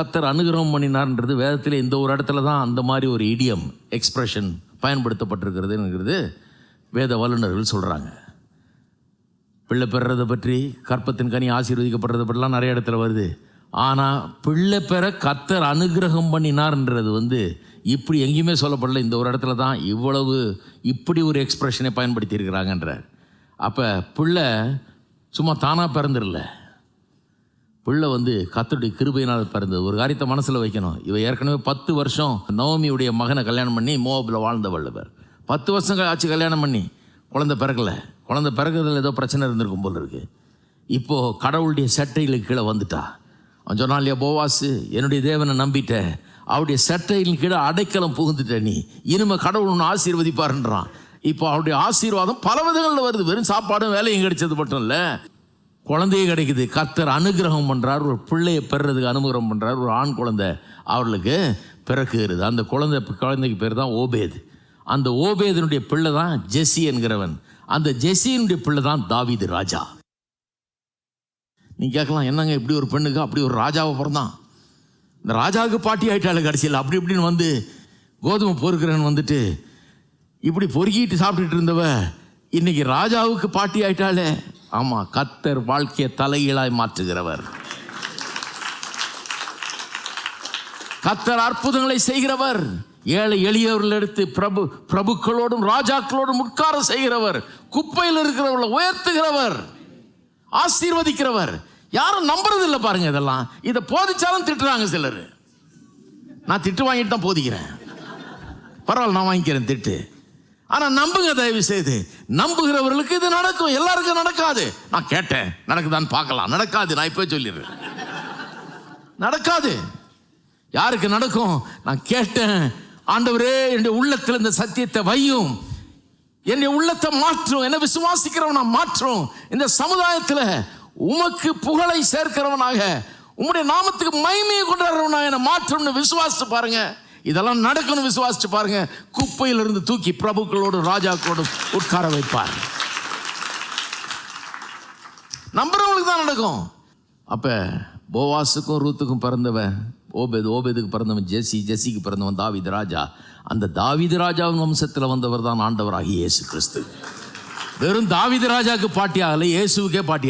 கர்த்தர் அனுகிரகம் பண்ணினார்ன்றது வேதத்தில் இந்த ஒரு இடத்துல தான் அந்த மாதிரி ஒரு இடியம் எக்ஸ்பிரஷன் பயன்படுத்தப்பட்டிருக்கிறதுங்கிறது வேத வல்லுநர்கள் சொல்கிறாங்க. பிள்ளை பெறுறதை பற்றி, கற்பத்தின் கனி ஆசீர்வதிக்கப்படுறதை பற்றிலாம் நிறைய இடத்துல வருது. ஆனால் பிள்ளை பெற கர்த்தர் அனுகிரகம் பண்ணினார்ன்றது இப்படி எங்கேயுமே சொல்லப்படல. இந்த ஒரு இடத்துல தான் இவ்வளவு இப்படி ஒரு எக்ஸ்பிரஷனை பயன்படுத்தியிருக்கிறாங்கன்றார். அப்போ பிள்ளை சும்மா தானாக பிறந்துடல, பிள்ளை கர்த்தருடைய கிருபையினால் பிறந்தது. ஒரு காரியத்தை மனசில் வைக்கணும். இவ ஏற்கனவே 10 வருஷம் நவமியுடைய மகனை கல்யாணம் பண்ணி மோவாபில் வாழ்ந்தவள். 10 வருஷம் ஆச்சு கல்யாணம் பண்ணி, குழந்தை பிறக்கலை. குழந்தை பிறகுறதுல ஏதோ பிரச்சனை இருந்திருக்கும் போல் இருக்குது. இப்போது கடவுளுடைய சட்டைகளுக்கு கீழே வந்துட்டா. அவன் சொன்னான் இல்லையா, போவாசு, என்னுடைய தேவனை நம்பிட்டேன், அவருடைய சட்டையின் கீழே அடைக்கலம் புகுந்துட்ட, நீ இனிமேல் கடவுள் ஒன்று ஆசீர்வதிப்பாருன்றான். இப்போ அவருடைய ஆசீர்வாதம் பல விதங்களில் வருது. வெறும் சாப்பாடும் வேலையும் கிடைச்சது மட்டும் இல்லை, குழந்தையே கிடைக்குது. கர்த்தர் அனுகிரகம் பண்ணுறார், ஒரு பிள்ளையை பெறுறதுக்கு அனுகிரகம் பண்ணுறார். ஒரு ஆண் குழந்தை அவர்களுக்கு பிறக்குகிறது. அந்த குழந்தைக்கு பேர் தான் ஓபேது. அந்த ஓபேதனுடைய பிள்ளை தான் ஜெஸ்ஸி என்கிறவன். அந்த ஜெஸ்ஸியினுடைய பிள்ளை தான் தாவீது ராஜா. நீ கேட்கலாம், என்னங்க இப்படி ஒரு பெண்ணுக்கு அப்படி ஒரு ராஜாவை பிறந்தான், இந்த ராஜாவுக்கு பாட்டி ஆயிட்டாள் கடைசியில் அப்படி இப்படின்னு கோதுமை பொறுக்கிறவன் இப்படி பொறுக்கிட்டு சாப்பிட்டுட்டு இருந்தவ இன்னைக்கு ராஜாவுக்கு பாட்டி ஆயிட்டாளே. ஆமாம், கர்த்தர் வாழ்க்கையை தலைகீழாய் மாற்றுகிறவர். கர்த்தர் அற்புதங்களை செய்கிறவர். ஏழை எளியவர்கள் எடுத்து பிரபுக்களோடும் ராஜாக்களோடும் உட்கார செய்கிறவர். குப்பையில் இருக்கிறவர்களை உயர்த்துகிறவர், ஆசீர்வதிக்கிறவர். யாரும் நம்புறது இல்லை பாருங்க. இதெல்லாம் இதை போதிச்சாலும் திட்டுறாங்க சிலர். நான் திட்டு வாங்கிட்டு தான் போதிக்கிறேன், பரவாயில்ல நான் வாங்கிக்கிறேன் திட்டு. ஆனால் நம்புங்க, தயவு செய்து நம்புகிறவர்களுக்கு இது நடக்கும். எல்லாருக்கும் நடக்காது. நான் கேட்டேன், நடக்குதான்னு பார்க்கலாம். நடக்காது, நான் இப்போ சொல்லிடுறேன், நடக்காது. யாருக்கு நடக்கும்? நான் கேட்டேன், ஆண்டவரே என்னுடைய உள்ளத்தில் இந்த சத்தியத்தை வையும், என்னுடைய உள்ளத்தை மாற்றும், என்னை விசுவாசிக்கிறவனா மாற்றும், இந்த சமுதாயத்தில் உமக்கு புகழை சேர்க்கிறவனாக, உம்முடைய நாமத்துக்கு மகிமையை கொண்டாடுறவனாக என்னை மாற்றும்னு விசுவாசிச்சு பாருங்க. இதெல்லாம் நடக்கணும், விசுவாசிச்சு பாருங்க. குப்பையிலிருந்து தூக்கி பிரபுக்களோடு ராஜாக்களோடும் உட்கார வைப்பார். நம்புறவங்களுக்கு தான் நடக்கும். அப்ப போவாசுக்கும் ரூத்துக்கும் பிறந்தவன் ஓபேது, ஓபேதுக்கு பிறந்தவன் ஜெஸ்ஸி, ஜெஸ்ஸிக்கு பிறந்தவன் தாவீது ராஜா. அந்த தாவீது ராஜாவின் வம்சத்தில் வந்தவர் தான் ஆண்டவராகிய இயேசு கிறிஸ்து. வெறும் தாவீது ராஜாவுக்கு பாட்டி ஆகலை, இயேசுவுக்கே பாட்டி.